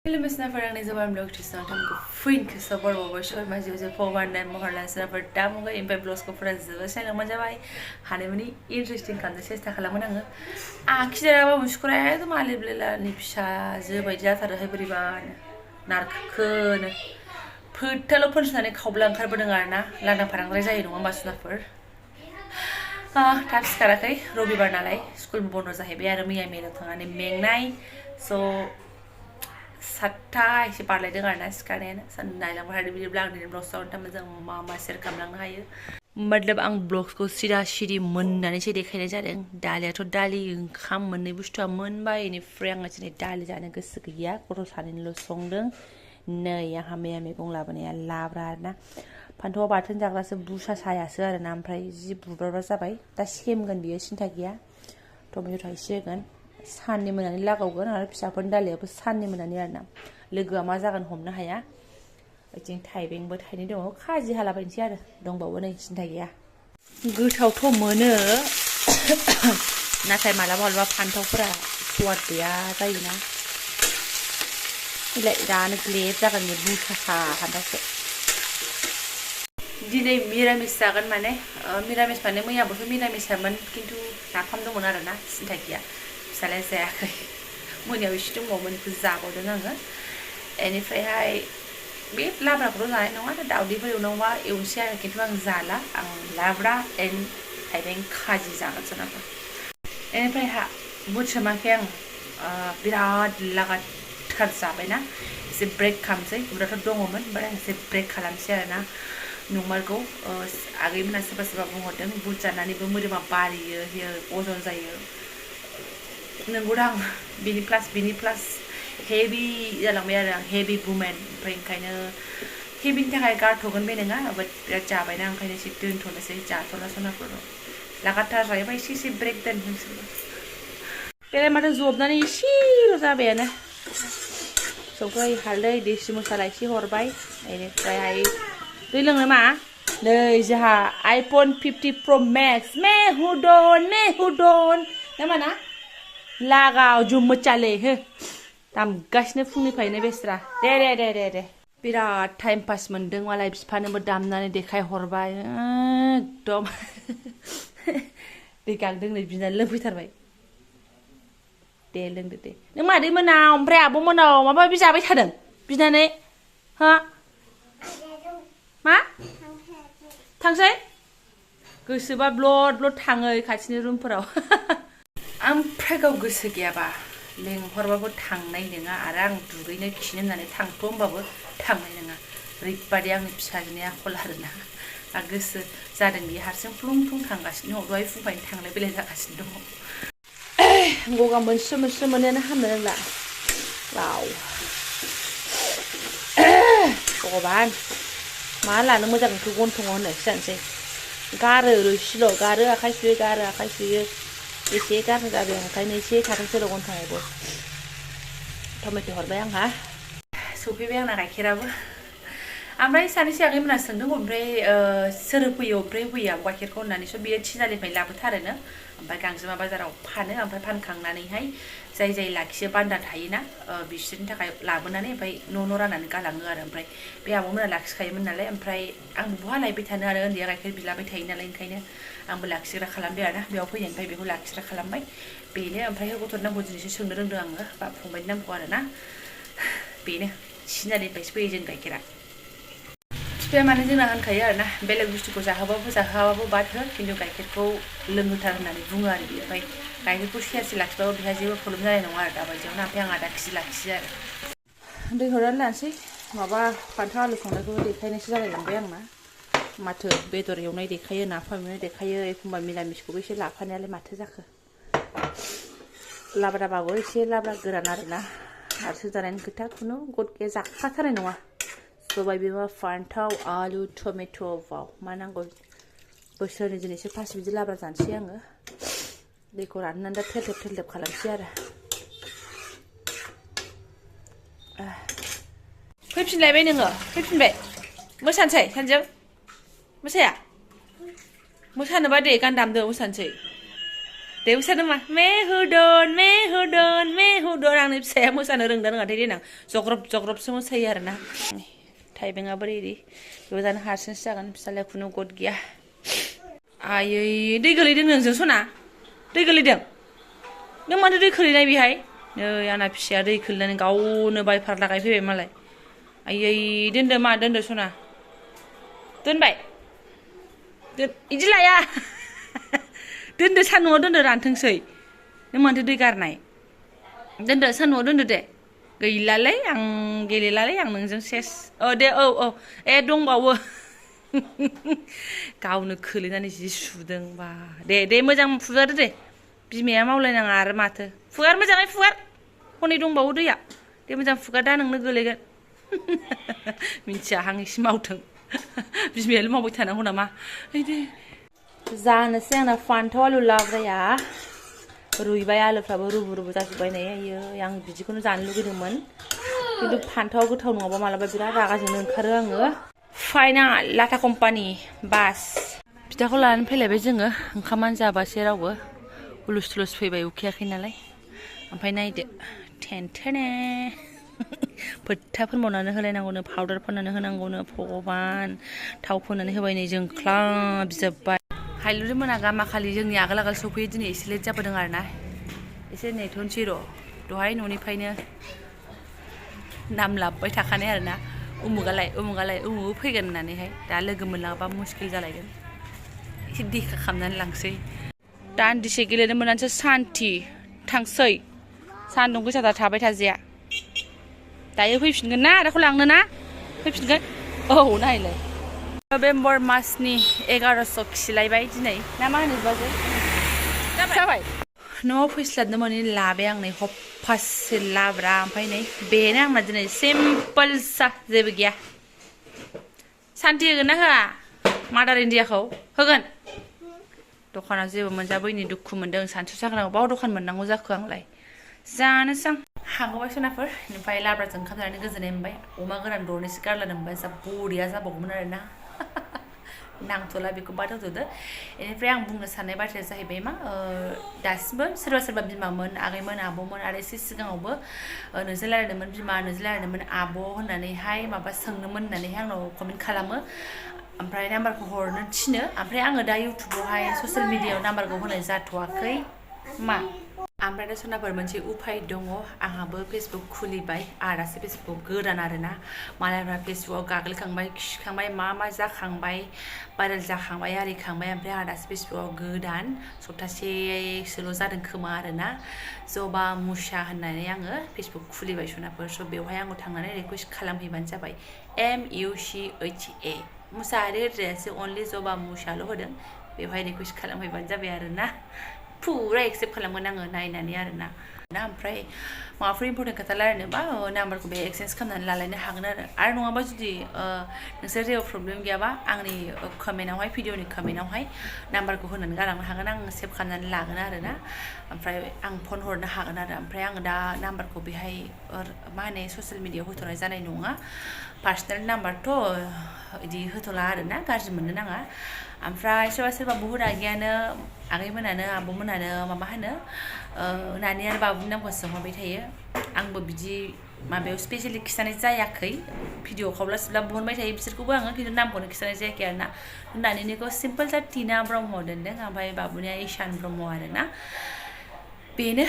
Hello, Miss Nafarang ni Jobanivlog to sound ko friend ko sa bawah short masih udah forward dan mohonlah server tamu ko impact blogs ko friends saya nama jawai hari ini interesting kan saya tak kalah mana nggak akhirnya apa muskura itu malah bela nipsha jawai jatuh dah beriban narkun putelo pun sana kau bilang kau berdengar na ladang parang reza ini rumah Mas Nafar tapi sekarang kai Robi bernalai school bono zahir biar miya mela tengah mengnai so Satta isi parlay dengan nas karena sanai lang hari video blog ni blog sound taman jang mama share kamlang hayo. मतलब आं ब्लग्सखौ सिदा सिरि मोननानैसो देखायनाय जादों दालियाथ' दालि ओंखाम मोननै बुस्थुआ मोनबाय इनिफ्राय आङो दिनै दालि जानो गोसो गैया गथ' सानैनिल' संदों नै आंहा मैया मैगं लाबोनाया लाब्रा आरोना फान्थाव बाथोन जाग्रासो बुसा सायासो आरोना ओमफ्राय जि बुब्राब्रा जाबाय दा सेमगोन बियो सिन्था गैया टमेट' थाइसे होगोन साननै मोनानि लागावगोन आरो फिसाफोरनि दालियाबो साननै मोनानि आरोना लोगोआ मा जागोन हमनो हाया ओजों थाइबेंबो थाइनै दङ खाजि हालाबायनोसै आरो दंबावो नै सिन्था गैया गोथावथ' मोनो नाथाय मालाबा मालाबा फान्थावफोरा स्वाद गैया जायोना बिलाइ दानो ग्लेब जागोन बे बुसासा फान्थावखौ दिनै मिरामिस जागोन माने मिरामिस माने मैयाबोथ' मिरामिसमोन खिन्थु नाफाम दंमोन आरोना सिन्था गैया फिसालाया जायाखै मोनायाव एसे दंबावोमोन बेखौ जाबावदों आङो बेनिफ्रायहाय बे लाब्राखौल' जानाय नङा दावदैफोर एवनांगौबा एवनोसै आरो खिन्थु आं जाला आं लाब्रा एन्ड थाइबें खाजि जागोनसो नांगौ बेनिफ्रायहा बुथसोमाखै आं बिराद लागाथार जाबायना एसे ब्रेक खालामसै बुरजाथ' दङमोन ओमफ्राय आं एसे ब्रेक खालामसै आरोना नंमारगौ आगैमोना सोरबा सोरबा बुंहरदों बुथ जानानैबो मोदोमा बारियो अजन जायो नंगौदां बिनि प्लास हेभि जालांबाय आरो आं हेभि वुमेन ओमफ्राय ओंखायनो हेभिनि थाखाय गारथ'गोन बे नङा बाट बिराद जाबायना ओंखायनो एसे दोनथ'नोसै जाथ'ला सनाफोर लागाथार जायोबा एसे ब्रेक दोन नोंसोरबो बेलाय माथो जबनानै एसेल' जाबायानो संख्रै हालदै देसि मसला एसे हरबाय बेनिफ्रायहाय दै लोंनो मा नै जोंहा आइफन 50 प्र मेक्स मे हुदन ना मा ना लागाव जुम चाले हो दामगासिनो फुंनिफ्रायनो बेस्रा दे बिराद टाइम पास मोनदों मालाय बिफानोबो दामनानै देखाय हरबाय एकदम दै गांदों नै बिनानै लोंफैथारबाय दे लोंदो दे नों मादै मोनाव ओमफ्राय आब' मोनाव माबा माबि जाबाय थादों बिनानै हा मा थांसै गोसोबा ब्लड थाङो खाथिनि रुमफोराव ओमफ्राय गाव गोसो गैयाबा लेंहरबाबो थांनाय नङा आरो आं दुगैनो खिनो होननानै थांथ' होनबाबो थांनाय नङा ओरैबादि आंनि फिसाजोनि आखल आरोना आं गोसो जादों बियो हारसिं फ्लुं थांगासिनो दङ दहाय फुंनिफ्रायनो थांलाय फैलाय जागासिनो दङ गगा मोनस्रो मोननायानो हामनो रोंला वाव भगबान मा लानो मोजां ओंख्रि गन्थङाव होननायसो जानोसै गारो रोसिल' गारो आखाइ सुयो एसे गारनो जाबाय ओंखायनो एसे थाथोंसै गन्थङावबो टमेट' हरबाय आंहा सफैबाय आंना गाइखेराबो ओमफ्राय सानैसो आगैमोना सोंदों ओमफ्राय सोर होफैयो ओमफ्राय होफैयो गाइखेरखौ होननानैसो बियो थिनालिनिफ्राय लाबोथारोनो ओमफ्राय गांजेमा बाजाराव फानो ओमफ्राय फानखांनानैहाय जाय लाखियो बान्दा थायोना बिसोरनि थाखाय लाबोनानै ओमफ्राय न' राननानै गालाङो आरो ओमफ्राय बे आब'मोना लाखिखायोमोन नालाय ओमफ्राय आंबो बहा लायबाय थानो आरो उन्दैया गाइखेर बिलाबाय थायो नालाय ओंखायनो आंबो लाखिग्रा खालामबाय आरोना बेयाव फैनायनिफ्राय बेखौ लाखिग्रा खालामबाय बेनो ओमफ्राय गथ'नि नामखौ दिनैसो सोंनो रोंदों आङो बा फंबायनि नामखौ आरोना बेनो थिनालिनिफ्रायसो फैयो जों गाइखेरा बिफाया माने जोंना होनखायो आरोना बेलेग बुस्थुखौ जाहोआबाबो बाद हो खिन्थु गाइखेरखौ लोंहोथार होननानै बुङो आरो बियो ओमफ्राय गाइखेरखौ सेरसे लाखिबाबो बेहा जेबो प्रब्लेम जानाय नङा आरो दाबायदियावनो ओमफ्राय आं आधा केजि लाखियो आरो दै हरनानै लानोसै माबा फान्थाव आलु संनायखौ देखायनायसो जालायलांबाय आंना माथो बेदर एवनाय देखायो नाफाम एवनाय देखायो एखमबा मिरामिसखौबो एसे लाफानायालाय माथो जाखो लाब्राबाबो एसे लाब्रा गोरान आरोना हारसिं जानायनि खोथा खुनु गद जाखाथारनाय नङा सबाय बिमा फान्थाव आलु टमेट' वाव मा नांगौ बोसोरनि दिनैसो फार्स्ट बिदि लाब्रा जानोसै आङो दैखौ राननानै दा थेलथेब खालामसै आरो फैफिनलायबाय नोङो फैफिनबाय मोसानोसै सानजों मोसाया मोसानोबा दे गान दामदो मोसानोसै दे मोसानो मा मेहुदन आंनि फिसाया मोसानो रोंदों रोङाथाय देनां जग्रब जग्रबसो मोसायो आरोना थाइबेंआ बोरै बेबो जानो हारसिंसो जागोन फिसालाया खुनु गद गैया आयै दै गोलैदों नोंजों सना दै गोलैदों नों माथो दै खोलैनाय बेहाय नै आंना फिसाया दै खोलैनानै गावनो बायफार लागायफैबाय मालाय आयै दोनदो सना दोनबाय इदि लाया दोनदो सान्दुंआव दोनदो रानथोंसै नों माथो दै गारनाय दोनदो सान्दुंआव दोनदो दे गैलालै आं गेलेलालै आं नोंजों सेस दे औ ए दंबावो गावनो खोलैनानै जि सुदों बा दे मोजां फुगारदो दे बिमाया मावलायनाङा आरो माथो फुगार मोजाङै फुगार हनै दंबावो दैया दे मोजां फुगार दा नोंनो गोलैगोन मिन्थिया हां एसे मावथों बिमायाल' मावबाय थानांगौ नामा दे जानोसै आंना फान्थाव आलु लाब्राया रुइबाय आलुफ्राबो रुबु जाजोब्बाय नै आयो आं बिदिखौनो जानो लुगैदोंमोन खिन्थु फान्थावा गोथाव नङाबा मालाबा बिराद रागा जोंनो ओंखारो आङो फाइनाल लाटा कम्पानि बास फिथाखौ लानानै फैलायबाय जोङो ओंखामानो जाबासै रावबो उलुस थुलुस फैबाय उखैयाखै नालाय ओमफ्राय नायदो टेनटेने फोथा फोनबावनानै होलायनांगौनो पाउदार फोननानै होनांगौनो भगबान थाव फोननानै होबाय नै जोंख्लाबजोब्बाय हायलुरि मोना गामाखालि जोंनि आगोल सफैयो दिनै एसे लेट जाबोदों आरोना एसे नेथ'नोसै र' दहाय न'निफ्रायनो नाम लाबोबाय थाखानाय आरोना उमुग फैगोन होननानैहाय दा लोगो मोनलाङाबा मुस्किल जालायगोन एसे देखा खालामनानै लांसै दान्दिसे गेलेनो मोननानैसो सान्थि थांसै सान्दुं गोसाथार थाबाय थाजाया दायो फैफिनगोन ना आदाखौ लांनो ना फैफिनगोन औ नायलाय नभेम्बर मासनि 11 खिलायबाय दिनै ना मा होनो बाजै जाबाय न'आव फैस्लाबनो मोनै लाबाय आं नै हप्पासे लाब्रा ओमफ्राय नै बेनो आंना दिनै सिम्पोल सा जेबो गैया सान्थि होगोन ना होआ मादार इण्डियाखौ होगोन दखानाव जेबो मोनजाबैनि दुखु मोनदों सानसु साख्राङाव बाव दखान मोननांगौ जाखो आंलाय जानोसै आं हागौबाय सनाफोर ओमफ्राय लाब्राजों ओंखाम जानानै गोजोननाय मोनबाय अमा गोरान दरनैसो गारलादों मोनबा जा बरिया जाबावगौमोन आरोना नांथ'ला बेखौ बाद होथ'दो बेनिफ्राय आं बुंनो साननाय बाथ्राया जाहैबाय मा दासिमबो सोरबा बिमामोन आगैमोन आब'मोन आरो एसे सिगाङावबो नोंजों रायलायदोंमोन बिमा नोंजों रायलायदोंमोन आब' होननानैहाय माबा सोंनोमोन होननानैहाय आंनाव कमेन्ट खालामो ओमफ्राय नाम्बारखौ हरनो थिनो ओमफ्राय आङो दा इउटुबावहाय ससियेल मिडियायाव नाम्बारखौ होनाय जाथ'वाखै मा ओमफ्राय दा सोरनाफोर मोनसे उफाय दङ आंहाबो फेसबुक खुलिबाय आंहा दासो फेसबुक गोदान आरोना मालायफ्रा फेसबुकाव गाग्लिखांबाय खिखांबाय मा जाखांबाय भाइरेल जाखांबाय आरिखांबाय ओमफ्राय आंहा दासो फेसबुकाव गोदान सप्तासेसोल' जादों खोमा आरोना जबा मुसा होननानै आङो फेसबुक खुलिबाय सनाफोर स' बेवहाय आंखौ थांनानै रिकुवेस्ट खालामहैबानो जाबाय MUCHA मुसाहारि होद्रायासो अनलि जबा मुसाल' होदों बेवहाय रिकुवेस्ट खालामहैबानो जाबाय आरोना फुरा एक्सेप्ट खालामगोन आङो नायनानै आरोना ओमफ्राय माबाफोर इम्पर्टेन्ट खोथा रायलायनोबा नाम्बारखौ बे एक्सचेन्ज खालामनानै लालायनो हागोन आरो नङाबा जुदि नोंसोर जेबो प्रब्लेम गैयाबा आंनि कमेन्टआवहाय भिडिअनि कमेन्टआवहाय नाम्बारखौ होनानै गालांनो हागोन आं सेभ खालामनानै लागोन आरोना ओमफ्राय आं फन हरनो हागोन आरो ओमफ्राय आङो दा नाम्बारखौ बेहाय मा होनो ससियेल मिडियायाव होथ'नाय जानाय नङा पार्सनेल नाम्बारथ' बिदि होथ'ला आरोना गाज्रि मोननो नाङा ओमफ्राय सोरबा बुहुद आगैमोनानो आब'मोनानो माबा होनो नानि आरो बाबुनि नामखौ सोंहरबाय थायो आंबो बिदि माबायाव स्पेसियेलि खिथानाय जायाखै भिडिअ खावब्ला सिब्ला बहनबाय थायो बिसोरखौबो आङो खिन्थु नामखौनो खिथानाय जायाखै आरोना नानिनिखौ सिम्पोल जा टिना ब्रह्म दोनदों ओमफ्राय बाबुनिया ईशान ब्रह्म आरोना बेनो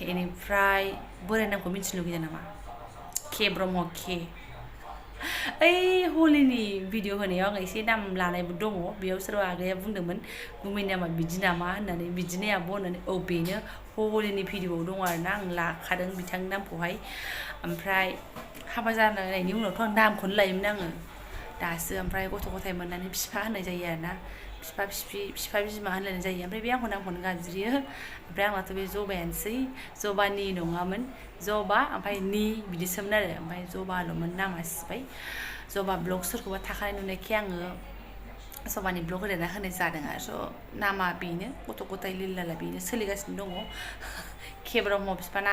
बेनिफ्राय बोराय नामखौ मिथिनो लुगैदों नामा के ब्रह्म के ओइ हलिनि भिडिअ होनायाव आङो एसे नाम लानायबो दङ बेयाव सोरबा आगैया बुंदोंमोन गुमै नामा बिदि नामा होननानै बिदिनो आब' होननानै बेनो हलिनि भिडिअआव दङ आरोना आं लाखादों बिथांनि नामखौहाय ओमफ्राय हाबा जानायनि उनावथ' आं नामखौनो लायोमोन आङो दासो ओमफ्राय गथ' गथाय मोननानै बिफा होननाय जायो आरोना बिफा बिमा होनलायनाय जायो ओमफ्राय बे आंखौ नामखौनो गाबज्रियो ओमफ्राय आंनाथ' बे जबायानोसै जबानि नङामोन जबा ओमफ्राय नि बिदिसोमोन आरो ओमफ्राय जबाल'मोन नामा सिबाय जबा ब्लग सोरखौबा थाखानाय नुनायखाय आङो जबानि ब्लग होदेरना होनाय जादों आरो स' नामा बेनो गथ' गथाय लिलाला बेनो सोलिगासिनो दङ के ब्रह्म बिफाना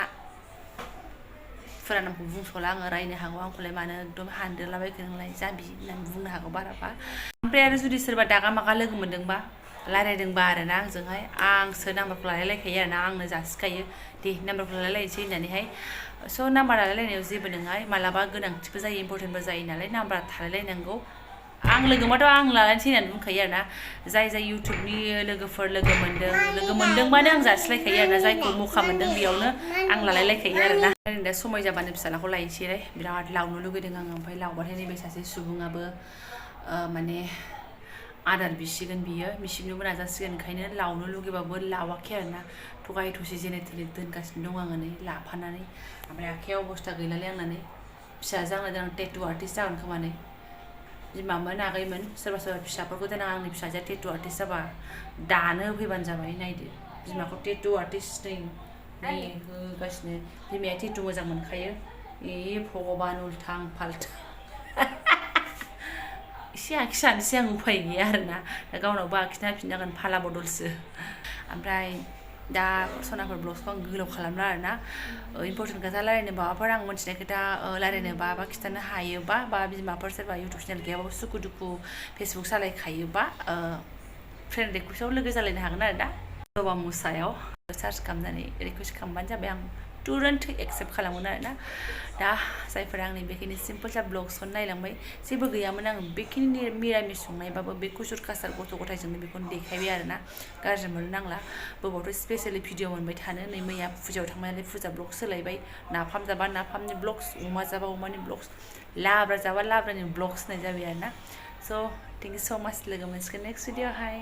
फुरा नामखौ बुंस'ला आङो रायनो हागौ आंखौलाय मानो एकदम हानदेरलाबायखो नोंलाय जाबि होननानै बुंनो हागौ बाराबा ओमफ्राय आरो जुदि सोरबा दागा मागा लोगो मोनदोंबा रायलायदोंबा आरोना आंजोंहाय आंसो नाम्बारखौ लालायलायखायो आरोना आंनो जासिखायो दे नाम्बारखौ लालायलायनोसै होननानैहाय स' नाम्बार लालायलायनायाव जेबो नङा मालाबा गोनांथिबो जायो इम्परटेन्टबो जायो नालाय नाम्बारा थालायलायनांगौ आं लोगो मोनबाथ' आं लालायनोसै होननानै बुंखायो आरोना जाय इउटुबनि लोगोफोर लोगो मोनदोंबानो आं जासिलायखायो आरोना जायखौ मौका मोनदों बेयावनो आं लालायलायखायो आरोना दा समाय जाबानो फिसालाखौ लायनोसैलाय बिराद लावनो लुगैदों आङो ओमफ्राय लावबाथाय नैबे सासे सुबुङाबो माने आदार बिसिगोन बियो बिसिनोबो नाजासिगोन ओंखायनो लावनो लुगैबाबो लावाखै आरोना थगाय थसि जेने थेने दोनगासिनो दं आङो नै लाफानानै ओमफ्राय आखाइयाव अबस्था गैलालै आंनानै फिसाजो आं टेटु आर्टिस्ट जागोन खोमा नै बिमामोन आगैमोन सोरबा सोरबा फिसाफोरखौ देनां आंनि फिसाजोआ टेटु आर्टिस्ट जाबा दानो फैबानो जाबाय नायदो बिमाखौ टेटु आर्टिस्ट नै होगासिनो बिमाया टेटु मोजां मोनखायो भगबान उल्थां फाल्थां एसे आखिसानोसै आं उफाय गैया आरोना दा गावनावबो आखिना होफिननांगोन फाला बदलसो ओमफ्राय दा सनाफोर ब्लग्सखौ आं गोलाव खालामला आरोना इम्परटेन्ट खोथा रायलायनो माबाफोर आं मोनथिनाय खोथा रायलायनोबा बा खिन्थानो हायोबा बा बिमाफोर सोरबा इउटुब चेनेल गैयाबाबो सुखु दुखु फेसबुक सालायखायोबा फ्रेन्ड रिकुवेस्टआव लोगो जालायनो हागोन आरो दा जबा मुसायाव सार्च खालामनानै रिकुवेस्ट खालामबानो जाबाय आं तुरन्त एक्सेप्ट खालामगोन आरोना दा जायफोरा आंनि बेखिनि सिम्पोल जा ब्लग्सखौ नायलांबाय जेबो गैयामोन आं बेखिनि मिरामिस संनायबाबो बे कुसुर कासार गथ' गथायजोंनो बेखौनो देखायबाय आरोना गाज्रि मोननो नांला बबावथ' स्पेसियेलि भिडिअ मोनबाय थानो नै मैया फुजायाव थांनानै फुजा ब्लग सोलायबाय नाफाम जाबा नाफामनि ब्लग्स अमा जाबा अमानि ब्लग्स लाब्रा जाबा लाब्रानि ब्लग्स होनाय जाबाय आरोना स' थेंक इउ स' माच लोगो मोनसिगोन नेक्स्ट भिडिअ हाय